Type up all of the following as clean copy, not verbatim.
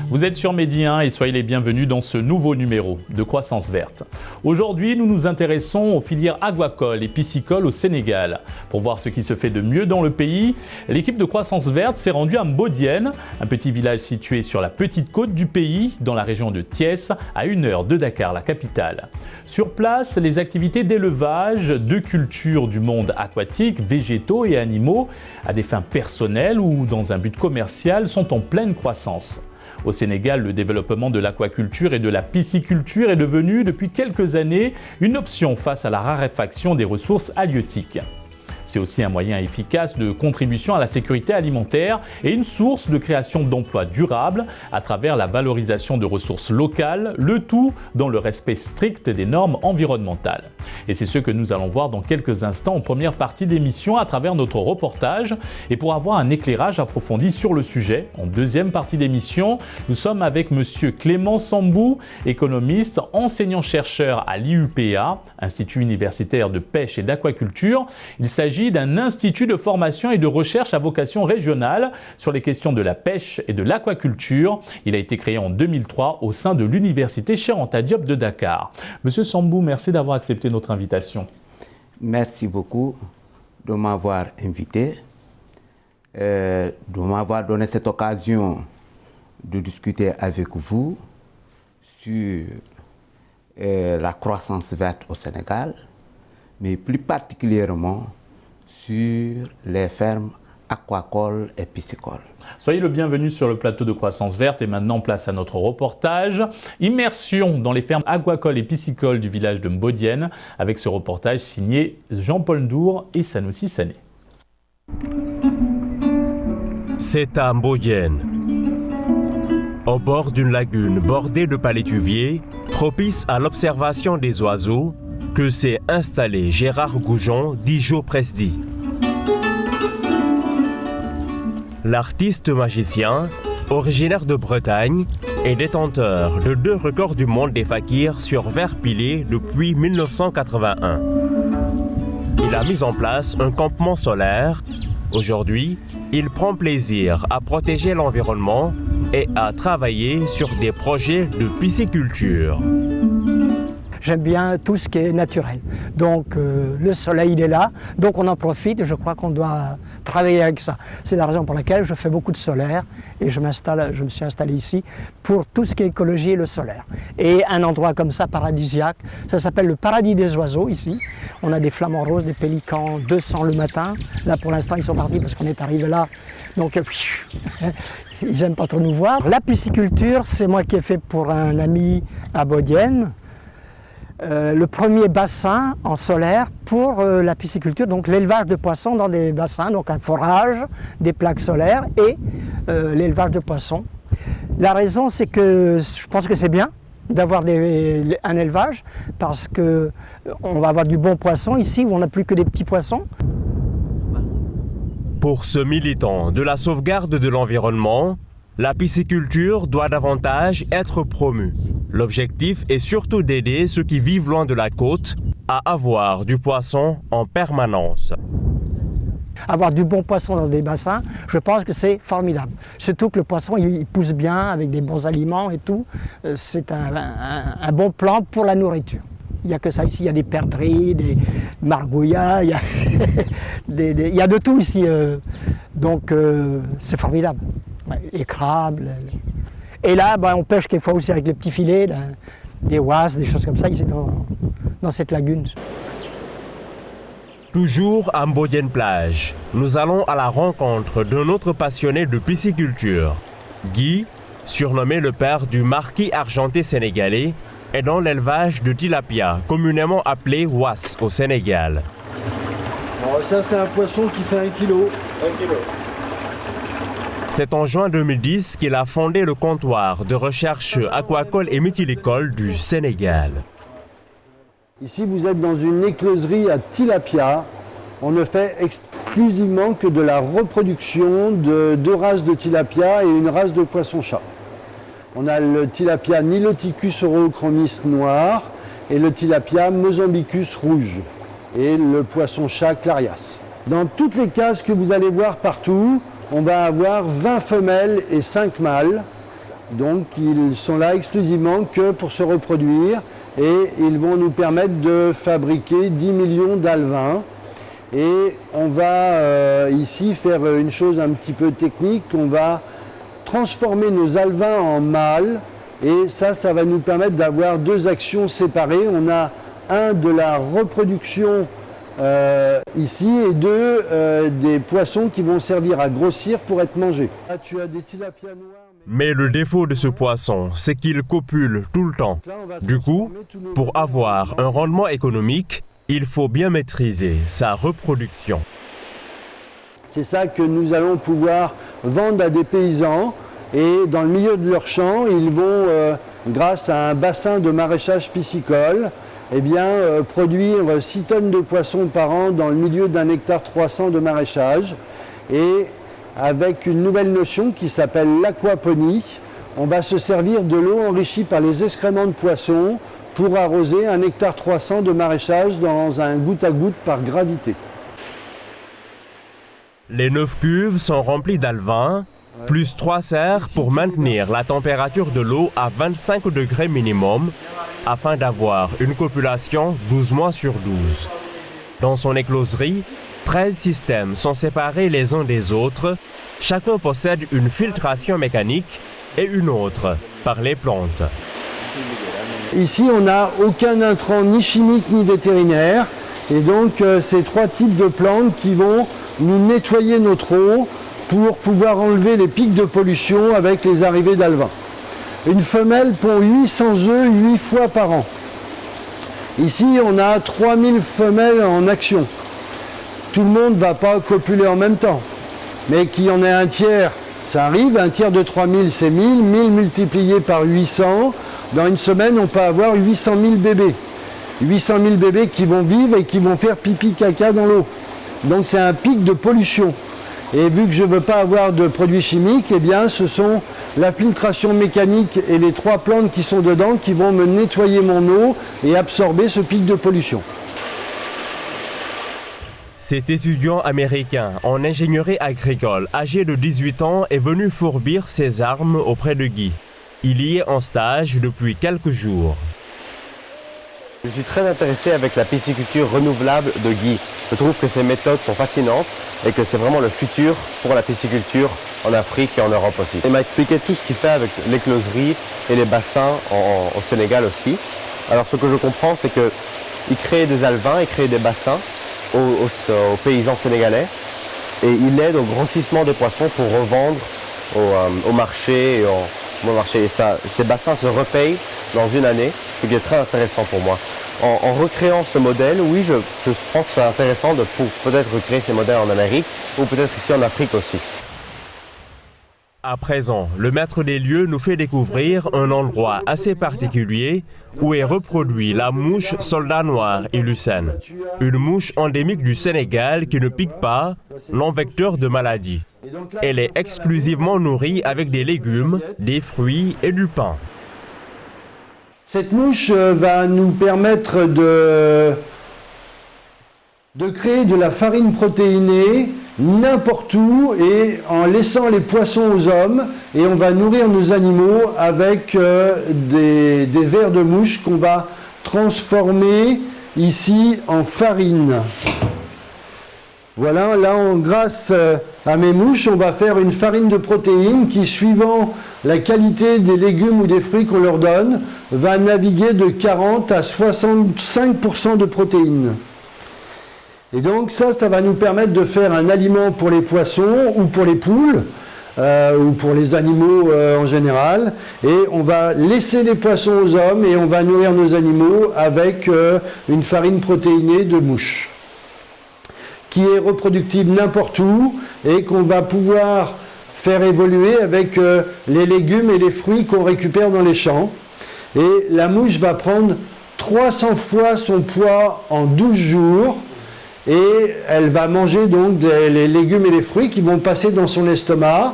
Vous êtes sur Medi 1 et soyez les bienvenus dans ce nouveau numéro de Croissance Verte. Aujourd'hui, nous nous intéressons aux filières aquacoles et piscicoles au Sénégal. Pour voir ce qui se fait de mieux dans le pays, l'équipe de Croissance Verte s'est rendue à Mbodiène, un petit village situé sur la petite côte du pays, dans la région de Thiès, à 1 heure de Dakar, la capitale. Sur place, les activités d'élevage, de culture du monde aquatique, végétaux et animaux, à des fins personnelles ou dans un but commercial, sont en pleine croissance. Au Sénégal, le développement de l'aquaculture et de la pisciculture est devenu depuis quelques années une option face à la raréfaction des ressources halieutiques. C'est aussi un moyen efficace de contribution à la sécurité alimentaire et une source de création d'emplois durables à travers la valorisation de ressources locales, le tout dans le respect strict des normes environnementales. Et c'est ce que nous allons voir dans quelques instants en première partie d'émission à travers notre reportage. Et pour avoir un éclairage approfondi sur le sujet, en deuxième partie d'émission, nous sommes avec Monsieur Clément Sambou, économiste, enseignant-chercheur à l'IUPA, Institut universitaire de pêche et d'aquaculture. Il s'agit d'un institut de formation et de recherche à vocation régionale sur les questions de la pêche et de l'aquaculture. Il a été créé en 2003 au sein de l'université Cheikh Anta Diop de Dakar. Monsieur Sambou, merci d'avoir accepté notre invitation. Merci beaucoup de m'avoir invité, de m'avoir donné cette occasion de discuter avec vous sur la croissance verte au Sénégal, mais plus particulièrement sur les fermes aquacoles et piscicoles. Soyez le bienvenu sur le plateau de Croissance Verte et maintenant place à notre reportage. Immersion dans les fermes aquacoles et piscicoles du village de Mbodiène avec ce reportage signé Jean-Paul Ndour et Sanoussi Sané. C'est à Mbodiène, au bord d'une lagune bordée de palétuviers, propice à l'observation des oiseaux, que s'est installé Gérard Goujon d'Ijo Presdi. L'artiste magicien, originaire de Bretagne, est détenteur de 2 records du monde des fakirs sur verre pilé depuis 1981. Il a mis en place un campement solaire. Aujourd'hui, il prend plaisir à protéger l'environnement et à travailler sur des projets de pisciculture. J'aime bien tout ce qui est naturel. Donc le soleil il est là, donc on en profite et je crois qu'on doit travailler avec ça. C'est la raison pour laquelle je fais beaucoup de solaire et je me suis installé ici pour tout ce qui est écologie et le solaire. Et un endroit comme ça, paradisiaque, ça s'appelle le paradis des oiseaux ici. On a des flamants roses, des pélicans, 200 le matin. Là pour l'instant ils sont partis parce qu'on est arrivé là. Donc ils n'aiment pas trop nous voir. La pisciculture, c'est moi qui ai fait pour un ami à Mbodiène. Le premier bassin en solaire pour la pisciculture, donc l'élevage de poissons dans des bassins, donc un forage, des plaques solaires et l'élevage de poissons. La raison, c'est que je pense que c'est bien d'avoir un élevage parce qu'on va avoir du bon poisson ici où on n'a plus que des petits poissons. Pour ce militant de la sauvegarde de l'environnement, la pisciculture doit davantage être promue. L'objectif est surtout d'aider ceux qui vivent loin de la côte à avoir du poisson en permanence. Avoir du bon poisson dans des bassins, je pense que c'est formidable. Surtout que le poisson, il pousse bien avec des bons aliments et tout. C'est un bon plan pour la nourriture. Il n'y a que ça ici, il y a des perdrix, des margouillas, il y a de tout ici. Donc c'est formidable. Les crabes. Et là, on pêche quelquefois aussi avec les petits filets, des wasses, des choses comme ça, ici dans cette lagune. Toujours à Mbodiène plage, nous allons à la rencontre d'un autre passionné de pisciculture. Guy, surnommé le père du marquis argenté sénégalais, est dans l'élevage de tilapia, communément appelé wass au Sénégal. Alors ça, c'est un poisson qui fait 1 kilo. 1 kilo. C'est en juin 2010 qu'il a fondé le comptoir de recherche aquacole et mythilicole du Sénégal. Ici, vous êtes dans une écloserie à tilapia. On ne fait exclusivement que de la reproduction de 2 races de tilapia et une race de poisson-chat. On a le tilapia Niloticus orochromis noir et le tilapia Mozambicus rouge et le poisson-chat Clarias. Dans toutes les cases que vous allez voir partout, on va avoir 20 femelles et 5 mâles Donc ils sont là exclusivement que pour se reproduire et ils vont nous permettre de fabriquer 10 millions d'alevins. Et on va ici faire une chose un petit peu technique, on va transformer nos alevins en mâles et ça va nous permettre d'avoir deux actions séparées. On a un de la reproduction ici et deux des poissons qui vont servir à grossir pour être mangés. Là, tu as des tilapias noirs. Mais le défaut de ce poisson, c'est qu'il copule tout le temps. Du coup, pour avoir un rendement économique, il faut bien maîtriser sa reproduction. C'est ça que nous allons pouvoir vendre à des paysans et dans le milieu de leur champ, ils vont, grâce à un bassin de maraîchage piscicole, produire 6 tonnes de poissons par an dans le milieu d'un hectare 300 de maraîchage. Et avec une nouvelle notion qui s'appelle l'aquaponie, on va se servir de l'eau enrichie par les excréments de poissons pour arroser un hectare 300 de maraîchage dans un goutte à goutte par gravité. Les 9 cuves sont remplies d'alevins, plus 3 serres pour maintenir la température de l'eau à 25 degrés minimum, afin d'avoir une copulation 12 mois sur 12. Dans son écloserie, 13 systèmes sont séparés les uns des autres. Chacun possède une filtration mécanique et une autre par les plantes. Ici, on n'a aucun intrant ni chimique ni vétérinaire. Et donc, c'est 3 types de plantes qui vont nous nettoyer notre eau pour pouvoir enlever les pics de pollution avec les arrivées d'alevins. Une femelle pond 800 œufs 8 fois par an. Ici, on a 3000 femelles en action. Tout le monde ne va pas copuler en même temps. Mais qu'il y en ait un tiers, ça arrive. Un tiers de 3000, c'est 1000. 1000 multiplié par 800. Dans une semaine, on peut avoir 800 000 bébés. 800 000 bébés qui vont vivre et qui vont faire pipi caca dans l'eau. Donc c'est un pic de pollution. Et vu que je ne veux pas avoir de produits chimiques, eh bien ce sont la filtration mécanique et les 3 plantes qui sont dedans qui vont me nettoyer mon eau et absorber ce pic de pollution. Cet étudiant américain en ingénierie agricole, âgé de 18 ans, est venu fourbir ses armes auprès de Guy. Il y est en stage depuis quelques jours. Je suis très intéressé avec la pisciculture renouvelable de Guy. Je trouve que ses méthodes sont fascinantes et que c'est vraiment le futur pour la pisciculture en Afrique et en Europe aussi. Il m'a expliqué tout ce qu'il fait avec l'écloserie et les bassins au Sénégal aussi. Alors ce que je comprends, c'est qu'il crée des alevins, il crée des bassins aux paysans sénégalais et il aide au grossissement des poissons pour revendre au marché et au marché. Et ces bassins se repayent dans une année, ce qui est très intéressant pour moi. En recréant ce modèle, oui, je pense que c'est intéressant de peut-être recréer ces modèles en Amérique ou peut-être ici en Afrique aussi. À présent, le maître des lieux nous fait découvrir un endroit assez particulier où est reproduit la mouche soldat noir illucène. Une mouche endémique du Sénégal qui ne pique pas, non vecteur de maladie. Elle est exclusivement nourrie avec des légumes, des fruits et du pain. Cette mouche va nous permettre de créer de la farine protéinée n'importe où et en laissant les poissons aux hommes, et on va nourrir nos animaux avec des vers de mouche qu'on va transformer ici en farine. Voilà, là grâce à mes mouches, on va faire une farine de protéines qui, suivant la qualité des légumes ou des fruits qu'on leur donne, va naviguer de 40 à 65% de protéines. Et donc ça va nous permettre de faire un aliment pour les poissons ou pour les poules ou pour les animaux en général. Et on va laisser les poissons aux hommes et on va nourrir nos animaux avec une farine protéinée de mouche qui est reproductible n'importe où et qu'on va pouvoir faire évoluer avec les légumes et les fruits qu'on récupère dans les champs. Et la mouche va prendre 300 fois son poids en 12 jours. Et elle va manger donc les légumes et les fruits qui vont passer dans son estomac.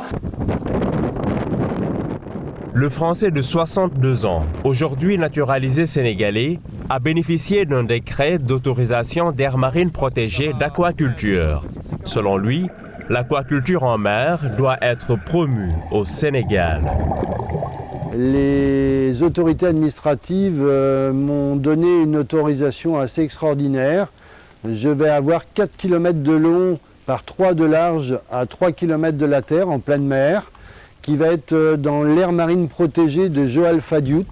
Le Français de 62 ans, aujourd'hui naturalisé sénégalais, a bénéficié d'un décret d'autorisation d'aires marines protégées d'aquaculture. Selon lui, l'aquaculture en mer doit être promue au Sénégal. les autorités administratives m'ont donné une autorisation assez extraordinaire. Je vais avoir 4 km de long par 3 de large à 3 km de la terre en pleine mer, qui va être dans l'aire marine protégée de Joal Fadiout.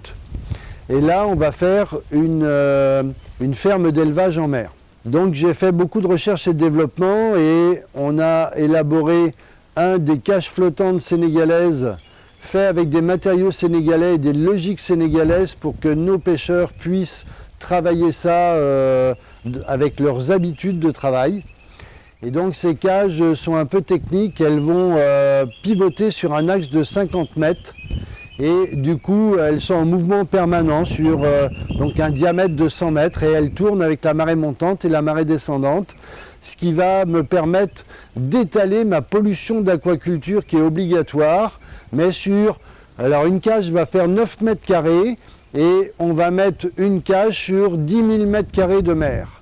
Et là, on va faire une ferme d'élevage en mer. Donc j'ai fait beaucoup de recherche et de développement et on a élaboré un des cages flottantes sénégalaises fait avec des matériaux sénégalais et des logiques sénégalaises pour que nos pêcheurs puissent travailler ça avec leurs habitudes de travail. Et donc ces cages sont un peu techniques, elles vont pivoter sur un axe de 50 mètres et du coup elles sont en mouvement permanent sur donc un diamètre de 100 mètres et elles tournent avec la marée montante et la marée descendante, ce qui va me permettre d'étaler ma pollution d'aquaculture qui est obligatoire, mais alors une cage va faire 9 mètres carrés et on va mettre une cage sur 10 000 mètres carrés de mer.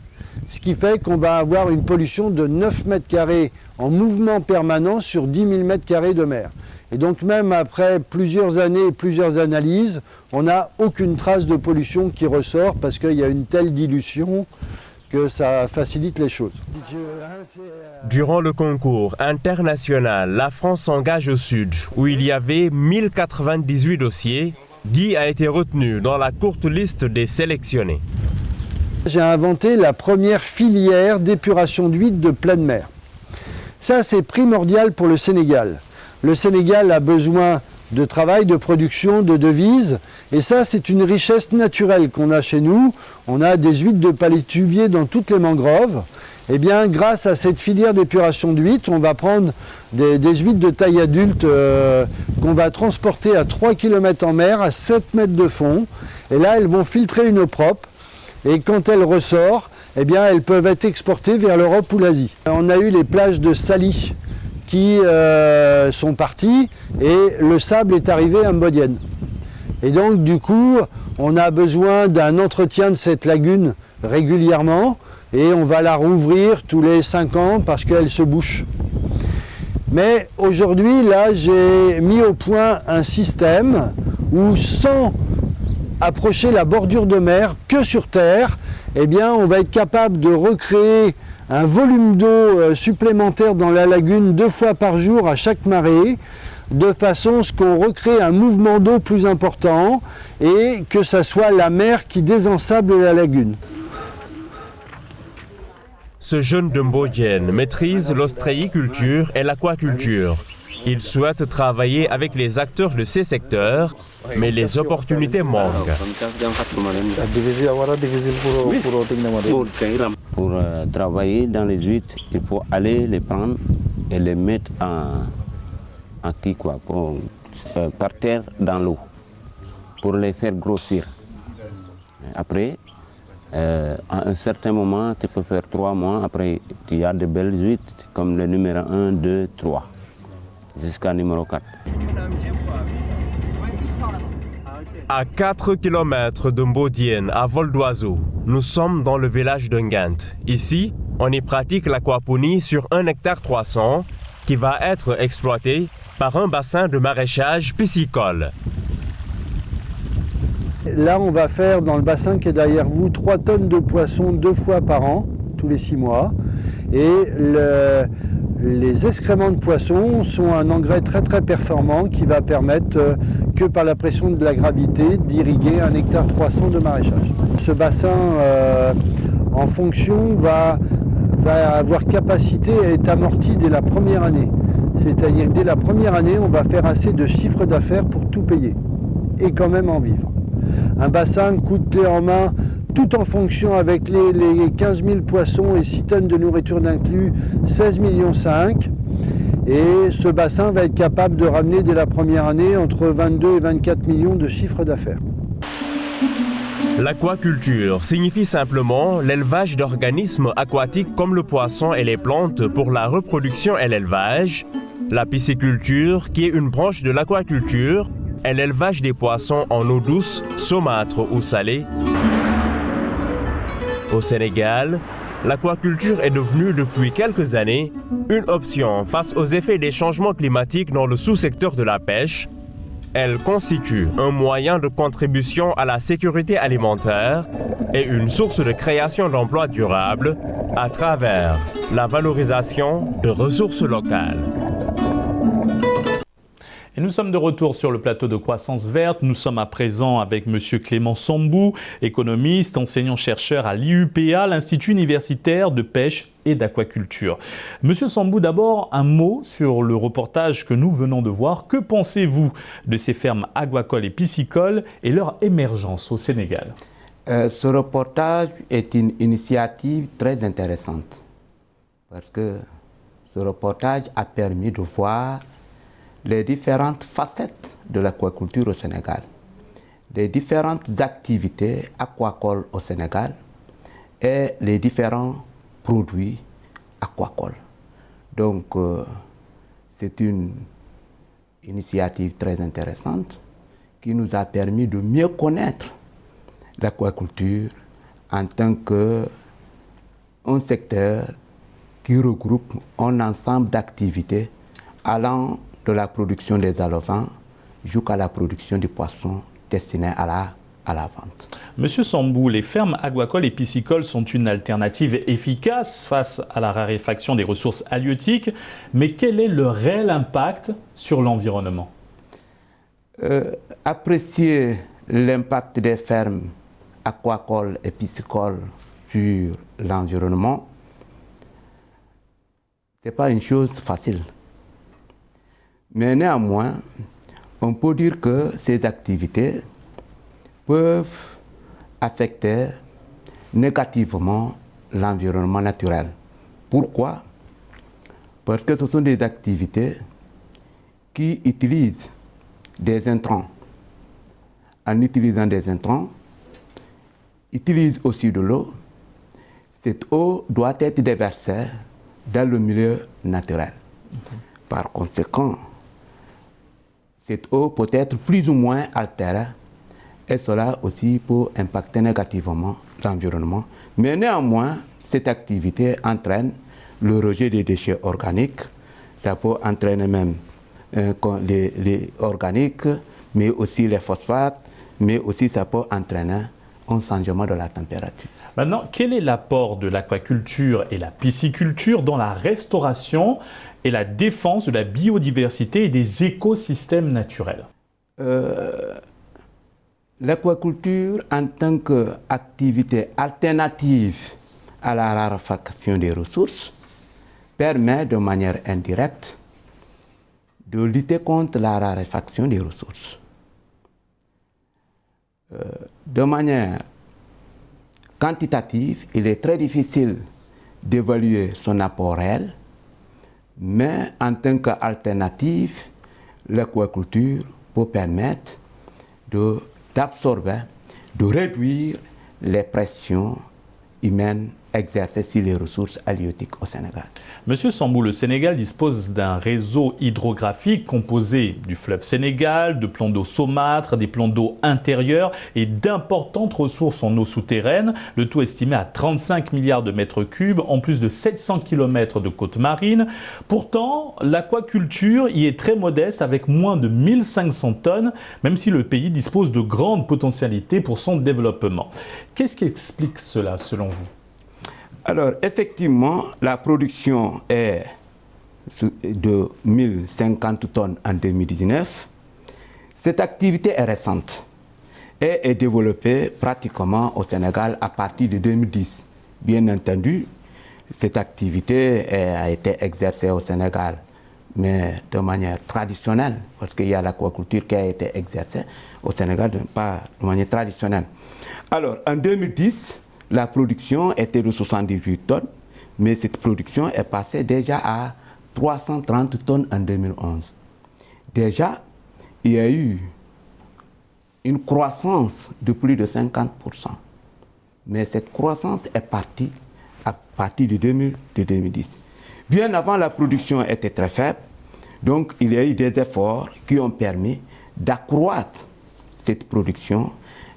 Ce qui fait qu'on va avoir une pollution de 9 mètres carrés en mouvement permanent sur 10 000 mètres carrés de mer. Et donc même après plusieurs années et plusieurs analyses, on n'a aucune trace de pollution qui ressort parce qu'il y a une telle dilution que ça facilite les choses. Durant le concours international, la France s'engage au sud, où il y avait 1098 dossiers. Guy a été retenu dans la courte liste des sélectionnés. J'ai inventé la première filière d'épuration d'huîtres de pleine mer. Ça, c'est primordial pour le Sénégal. Le Sénégal a besoin de travail, de production, de devises. Et ça, c'est une richesse naturelle qu'on a chez nous. On a des huîtres de palétuvier dans toutes les mangroves. Eh bien, grâce à cette filière d'épuration d'huîtres, on va prendre des huîtres de taille adulte qu'on va transporter à 3 km en mer, à 7 mètres de fond. Et là, elles vont filtrer une eau propre. Et quand elles ressortent, eh bien, elles peuvent être exportées vers l'Europe ou l'Asie. On a eu les plages de Sali qui sont parties et le sable est arrivé à Mbodiène. Et donc, du coup, on a besoin d'un entretien de cette lagune régulièrement et on va la rouvrir tous les 5 ans parce qu'elle se bouche. Mais aujourd'hui, là, j'ai mis au point un système où, sans approcher la bordure de mer que sur terre, eh bien, on va être capable de recréer un volume d'eau supplémentaire dans la lagune 2 fois par jour à chaque marée, de façon à ce qu'on recrée un mouvement d'eau plus important et que ce soit la mer qui désensable la lagune. Ce jeune de Mbodiène maîtrise l'ostréiculture et l'aquaculture. Il souhaite travailler avec les acteurs de ces secteurs, mais les opportunités manquent. Pour travailler dans les huîtres, il faut aller les prendre et les mettre par terre dans l'eau pour les faire grossir. Après, à un certain moment, tu peux faire 3 mois, après tu as de belles huîtres comme le numéro 1, 2, 3. Jusqu'à numéro 4. À 4 km de Mbodiène, à vol d'oiseau, nous sommes dans le village de Ngent. Ici, on y pratique l'aquaponie sur 1 hectare 300 qui va être exploité par un bassin de maraîchage piscicole. Là, on va faire dans le bassin qui est derrière vous 3 tonnes de poissons 2 fois par an, tous les 6 mois. Et les excréments de poissons sont un engrais très très performant qui va permettre que par la pression de la gravité d'irriguer 1 hectare 300 de maraîchage. Ce bassin en fonction va avoir capacité à être amorti dès la première année. C'est-à-dire que dès la première année, on va faire assez de chiffre d'affaires pour tout payer et quand même en vivre. Un bassin coûte clé en main, tout en fonction avec les 15 000 poissons et 6 tonnes de nourriture d'inclus, 16,5 millions. Et ce bassin va être capable de ramener dès la première année entre 22 et 24 millions de chiffre d'affaires. L'aquaculture signifie simplement l'élevage d'organismes aquatiques comme le poisson et les plantes pour la reproduction et l'élevage. La pisciculture, qui est une branche de l'aquaculture, est l'élevage des poissons en eau douce, saumâtre ou salée. Au Sénégal, l'aquaculture est devenue depuis quelques années une option face aux effets des changements climatiques dans le sous-secteur de la pêche. Elle constitue un moyen de contribution à la sécurité alimentaire et une source de création d'emplois durables à travers la valorisation de ressources locales. Et nous sommes de retour sur le plateau de Croissance Verte. Nous sommes à présent avec M. Clément Sambou, économiste, enseignant-chercheur à l'IUPA, l'Institut universitaire de pêche et d'aquaculture. Monsieur Sambou, d'abord un mot sur le reportage que nous venons de voir. Que pensez-vous de ces fermes aquacoles et piscicoles et leur émergence au Sénégal? Ce reportage est une initiative très intéressante parce que ce reportage a permis de voir les différentes facettes de l'aquaculture au Sénégal, les différentes activités aquacoles au Sénégal et les différents produits aquacoles. Donc, c'est une initiative très intéressante qui nous a permis de mieux connaître l'aquaculture en tant qu'un secteur qui regroupe un ensemble d'activités allant de la production des alovins jusqu'à la production du poisson destiné à la vente. Monsieur Sambou, les fermes aquacoles et piscicoles sont une alternative efficace face à la raréfaction des ressources halieutiques, mais quel est le réel impact sur l'environnement? Apprécier l'impact des fermes aquacoles et piscicoles sur l'environnement, ce n'est pas une chose facile. Mais néanmoins, on peut dire que ces activités peuvent affecter négativement l'environnement naturel. Pourquoi? Parce que ce sont des activités qui utilisent des intrants. En utilisant des intrants, utilisent aussi de l'eau. Cette eau doit être déversée dans le milieu naturel. Par conséquent, cette eau peut être plus ou moins altérée et cela aussi peut impacter négativement l'environnement. Mais néanmoins, cette activité entraîne le rejet des déchets organiques. Ça peut entraîner même les organiques, mais aussi les phosphates, mais aussi ça peut entraîner un changement de la température. Maintenant, quel est l'apport de l'aquaculture et la pisciculture dans la restauration et la défense de la biodiversité et des écosystèmes naturels? L'aquaculture en tant qu'activité alternative à la raréfaction des ressources permet de manière indirecte de lutter contre la raréfaction des ressources. De manière quantitative, il est très difficile d'évaluer son apport réel, mais en tant qu'alternative, l'aquaculture peut permettre d'absorber, de réduire les pressions humaines exercées sur les ressources halieutiques au Sénégal. Monsieur Sambou, le Sénégal dispose d'un réseau hydrographique composé du fleuve Sénégal, de plans d'eau saumâtres, des plans d'eau intérieurs et d'importantes ressources en eau souterraine, le tout estimé à 35 milliards de mètres cubes, en plus de 700 km de côtes marines. Pourtant, l'aquaculture y est très modeste avec moins de 1500 tonnes, même si le pays dispose de grandes potentialités pour son développement. Qu'est-ce qui explique cela selon vous? Alors, effectivement, la production est de 1050 tonnes en 2019. Cette activité est récente et est développée pratiquement au Sénégal à partir de 2010. Bien entendu, cette activité a été exercée au Sénégal, mais de manière traditionnelle, parce qu'il y a l'aquaculture qui a été exercée au Sénégal, pas de manière traditionnelle. Alors, en 2010, la production était de 78 tonnes, mais cette production est passée déjà à 330 tonnes en 2011. Déjà, il y a eu une croissance de plus de 50%. Mais cette croissance est partie à partir de 2010. Bien avant, la production était très faible, donc il y a eu des efforts qui ont permis d'accroître cette production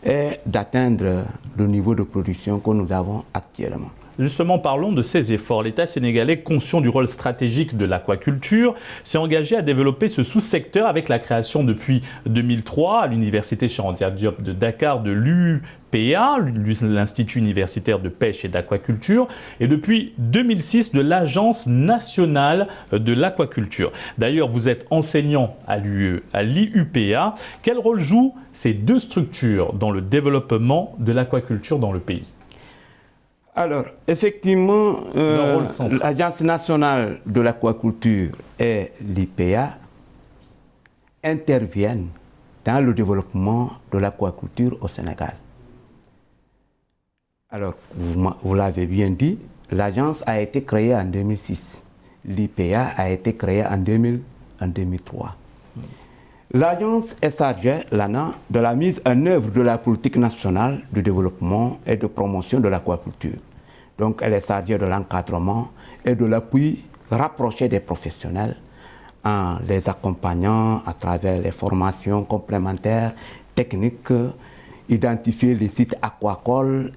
et d'atteindre le niveau de production que nous avons actuellement. justement, parlons de ces efforts. L'État sénégalais, conscient du rôle stratégique de l'aquaculture, s'est engagé à développer ce sous-secteur avec la création depuis 2003 à l'Université Cheikh Anta Diop de Dakar de l'UPA, l'Institut universitaire de pêche et d'aquaculture, et depuis 2006 de l'Agence nationale de l'aquaculture. D'ailleurs, vous êtes enseignant à l'IUPA. Quel rôle jouent ces deux structures dans le développement de l'aquaculture dans le pays? Alors, effectivement, l'Agence nationale de l'aquaculture et l'IPA interviennent dans le développement de l'aquaculture au Sénégal. Alors, vous l'avez bien dit, l'agence a été créée en 2006. L'IPA a été créée en 2003. L'agence est chargée, l'ANA, de la mise en œuvre de la politique nationale de développement et de promotion de l'aquaculture. Donc, elle est chargée de l'encadrement et de l'appui rapproché des professionnels en les accompagnant à travers les formations complémentaires, techniques, identifier les sites aquacoles.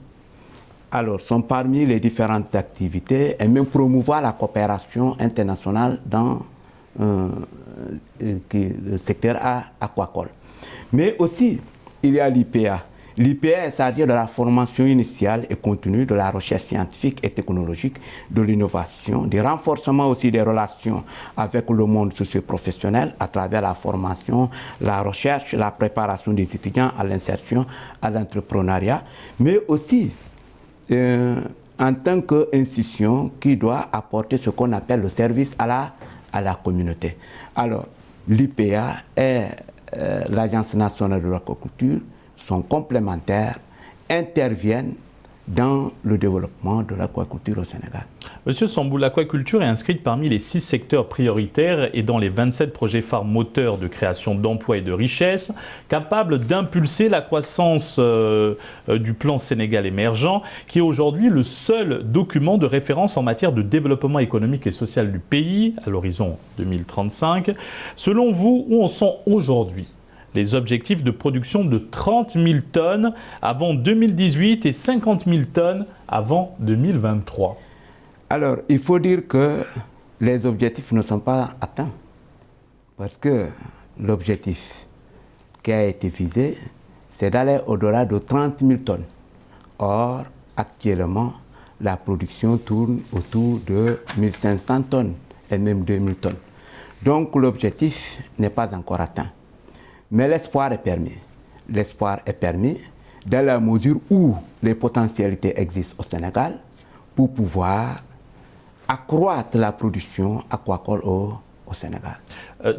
Alors, sont parmi les différentes activités et même promouvoir la coopération internationale dans le secteur aquacole. Mais aussi, il y a l'IPA. L'IPA est chargé de la formation initiale et continue, de la recherche scientifique et technologique, de l'innovation, du renforcement aussi des relations avec le monde socio-professionnel à travers la formation, la recherche, la préparation des étudiants à l'insertion, à l'entrepreneuriat, mais aussi en tant qu'institution qui doit apporter ce qu'on appelle le service à la communauté. Alors, l'IPA et l'Agence nationale de l'aquaculture sont complémentaires, interviennent dans le développement de l'aquaculture au Sénégal. Monsieur Sambou, l'aquaculture est inscrite parmi les 6 secteurs prioritaires et dans les 27 projets phares moteurs de création d'emplois et de richesses, capables d'impulser la croissance du plan Sénégal émergent, qui est aujourd'hui le seul document de référence en matière de développement économique et social du pays à l'horizon 2035. Selon vous, où en sont aujourd'hui les objectifs de production de 30 000 tonnes avant 2018 et 50 000 tonnes avant 2023? Alors, il faut dire que les objectifs ne sont pas atteints. Parce que l'objectif qui a été visé, c'est d'aller au-delà de 30 000 tonnes. Or, actuellement, la production tourne autour de 1500 tonnes et même 2000 tonnes. Donc, l'objectif n'est pas encore atteint. Mais l'espoir est permis. L'espoir est permis dans la mesure où les potentialités existent au Sénégal pour pouvoir accroître la production aquacole au Sénégal.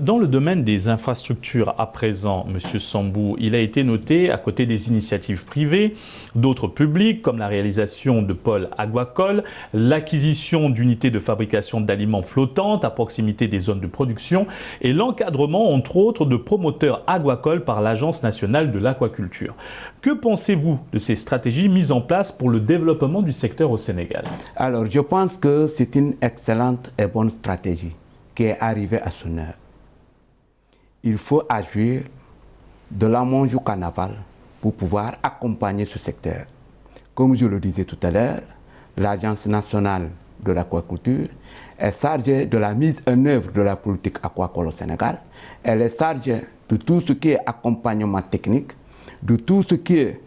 Dans le domaine des infrastructures à présent, M. Sambou, il a été noté, à côté des initiatives privées, d'autres publiques, comme la réalisation de pôles aquacoles, l'acquisition d'unités de fabrication d'aliments flottantes à proximité des zones de production et l'encadrement, entre autres, de promoteurs aquacoles par l'Agence nationale de l'aquaculture. Que pensez-vous de ces stratégies mises en place pour le développement du secteur au Sénégal? Alors, je pense que c'est une excellente et bonne stratégie qui est arrivée à son heure. Il faut agir de l'amont du carnaval pour pouvoir accompagner ce secteur. Comme je le disais tout à l'heure, l'Agence nationale de l'aquaculture est chargée de la mise en œuvre de la politique aquacole au Sénégal. Elle est chargée de tout ce qui est accompagnement technique, de tout ce qui est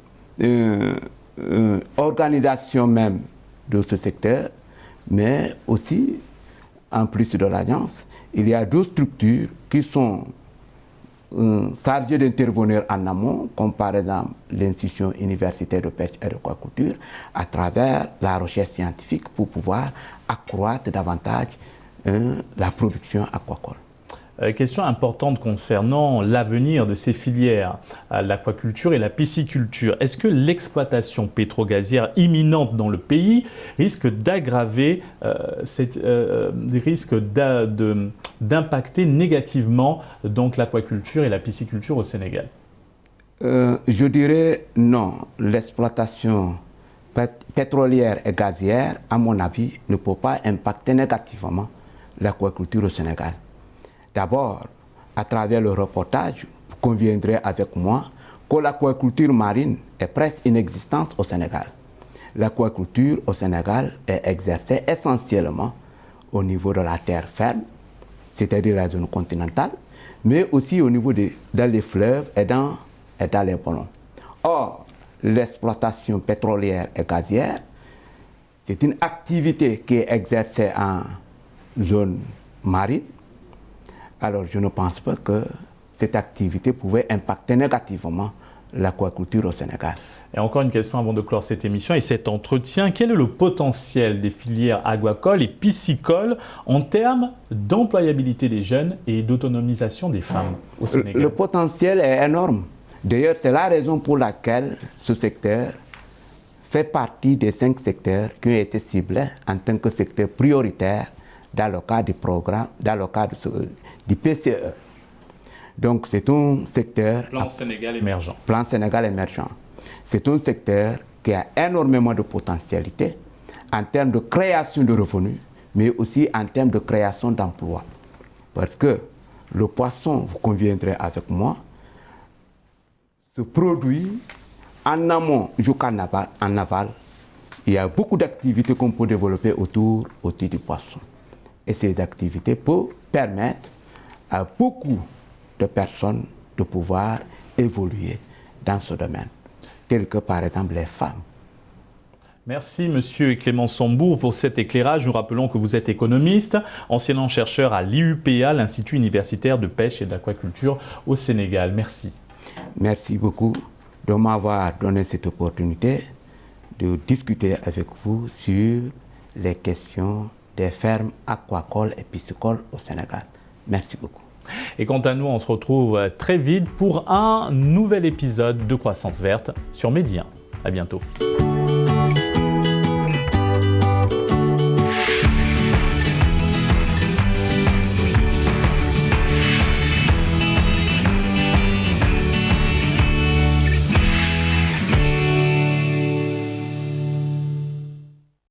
organisation même de ce secteur, mais aussi, en plus de l'agence, il y a d'autres structures qui sont chargées d'intervenir en amont, comme par exemple l'institution universitaire de pêche et d'aquaculture, à travers la recherche scientifique pour pouvoir accroître davantage la production aquacole. Question importante concernant l'avenir de ces filières, l'aquaculture et la pisciculture. Est-ce que l'exploitation pétrogazière imminente dans le pays risque d'aggraver, risque d'impacter négativement donc l'aquaculture et la pisciculture au Sénégal? Je dirais non. L'exploitation pétrolière et gazière, à mon avis, ne peut pas impacter négativement l'aquaculture au Sénégal. D'abord, à travers le reportage, vous conviendrez avec moi que l'aquaculture marine est presque inexistante au Sénégal. L'aquaculture au Sénégal est exercée essentiellement au niveau de la terre ferme, c'est-à-dire la zone continentale, mais aussi au niveau dans les fleuves et dans les ballons. Or, l'exploitation pétrolière et gazière, c'est une activité qui est exercée en zone marine. Alors, je ne pense pas que cette activité pouvait impacter négativement l'aquaculture au Sénégal. Et encore une question avant de clore cette émission et cet entretien. Quel est le potentiel des filières aquacoles et piscicoles en termes d'employabilité des jeunes et d'autonomisation des femmes au Sénégal? Le potentiel est énorme. D'ailleurs, c'est la raison pour laquelle ce secteur fait partie des 5 secteurs qui ont été ciblés en tant que secteur prioritaire dans le cadre du programme, dans le cadre du PCE. Donc, c'est un secteur... Plan Sénégal émergent. Plan Sénégal émergent. C'est un secteur qui a énormément de potentialité en termes de création de revenus, mais aussi en termes de création d'emplois. Parce que le poisson, vous conviendrez avec moi, se produit en amont jusqu'en aval. Il y a beaucoup d'activités qu'on peut développer autour du poisson. Et ces activités peuvent permettre à beaucoup de personnes de pouvoir évoluer dans ce domaine, tels que par exemple les femmes. Merci Monsieur Clément Sambour pour cet éclairage. Nous rappelons que vous êtes économiste, enseignant-chercheur à l'IUPA, l'Institut universitaire de pêche et d'aquaculture au Sénégal. Merci. Merci beaucoup de m'avoir donné cette opportunité de discuter avec vous sur les questions des fermes aquacoles et piscicoles au Sénégal. Merci beaucoup. Et quant à nous, on se retrouve très vite pour un nouvel épisode de Croissance Verte sur Média. À bientôt.